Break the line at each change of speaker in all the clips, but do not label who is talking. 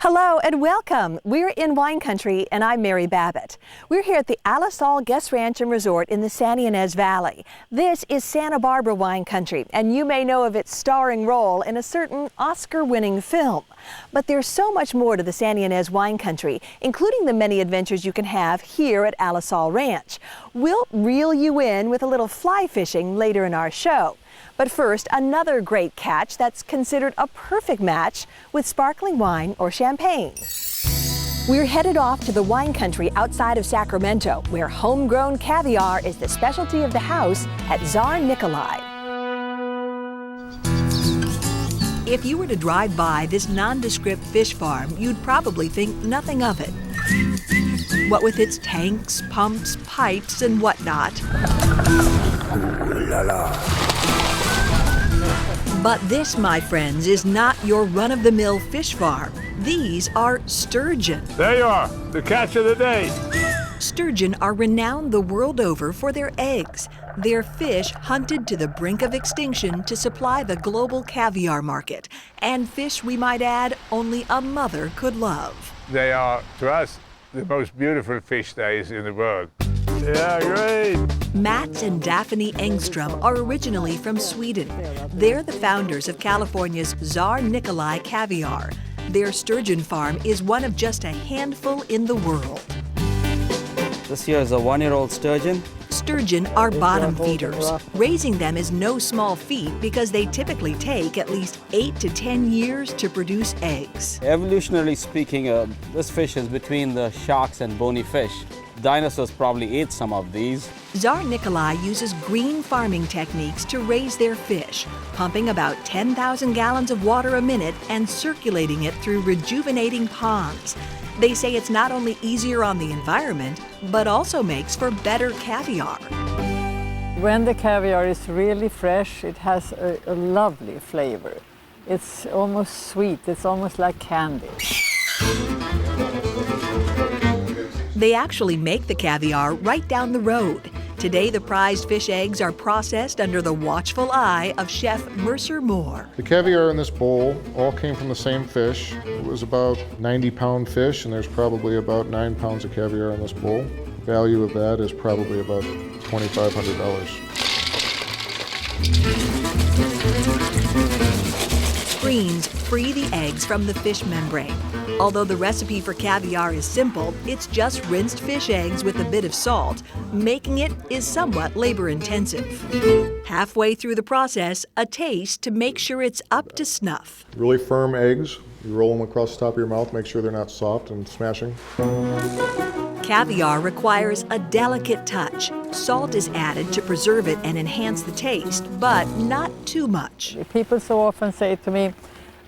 Hello and welcome. We're in wine country and I'm Mary Babbitt. We're here at the Alisal Guest Ranch and Resort in the San Ynez Valley. This is Santa Barbara wine country and you may know of its starring role in a certain Oscar-winning film. But there's so much more to the San Ynez wine country, including the many adventures you can have here at Alisal Ranch. We'll reel you in with a little fly fishing later in our show. But first, another great catch that's considered a perfect match with sparkling wine or champagne. We're headed off to the wine country outside of Sacramento, where homegrown caviar is the specialty of the house at Tsar Nikolai. If you were to drive by this nondescript fish farm, you'd probably think nothing of it. What with its tanks, pumps, pipes, and whatnot. Ooh la la. But this, my friends, is not your run-of-the-mill fish farm. These are sturgeon.
There you are, the catch of the day.
Sturgeon are renowned the world over for their eggs. They're fish hunted to the brink of extinction to supply the global caviar market. And fish, we might add, only a mother could love.
They are, to us, the most beautiful fish there is in the world. Yeah, great.
Mats and Daphne Engstrom are originally from Sweden. They're the founders of California's Tsar Nikolai Caviar. Their sturgeon farm is one of just a handful in the world.
This here is a one-year-old sturgeon.
Sturgeon are bottom feeders. Raising them is no small feat because they typically take at least 8 to 10 years to produce eggs.
Evolutionarily speaking, this fish is between the sharks and bony fish. Dinosaurs probably ate some of these.
Tsar Nikolai uses green farming techniques to raise their fish, pumping about 10,000 gallons of water a minute and circulating it through rejuvenating ponds. They say it's not only easier on the environment, but also makes for better caviar.
When the caviar is really fresh, it has a lovely flavor. It's almost sweet, it's almost like candy.
They actually make the caviar right down the road. Today, the prized fish eggs are processed under the watchful eye of Chef Mercer Moore.
The caviar in this bowl all came from the same fish. It was about 90-pound fish, and there's probably about 9 pounds of caviar in this bowl. The value of that is probably about $2,500.
Screens free the eggs from the fish membrane. Although the recipe for caviar is simple, it's just rinsed fish eggs with a bit of salt. Making it is somewhat labor-intensive. Halfway through the process, a taste to make sure it's up to snuff.
Really firm eggs. You roll them across the top of your mouth, make sure they're not soft and smashing.
Caviar requires a delicate touch. Salt is added to preserve it and enhance the taste, but not too much.
People so often say to me,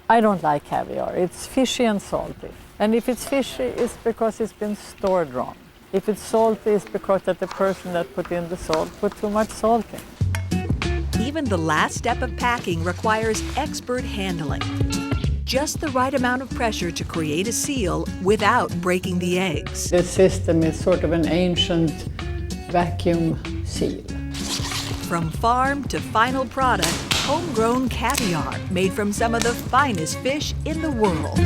I don't like caviar. It's fishy and salty. And if it's fishy, it's because it's been stored wrong. If it's salty, it's because that the person that put in the salt put too much salt in.
Even the last step of packing requires expert handling. Just the right amount of pressure to create a seal without breaking the eggs.
The system is sort of an ancient vacuum seal.
From farm to final product, homegrown caviar made from some of the finest fish in the world.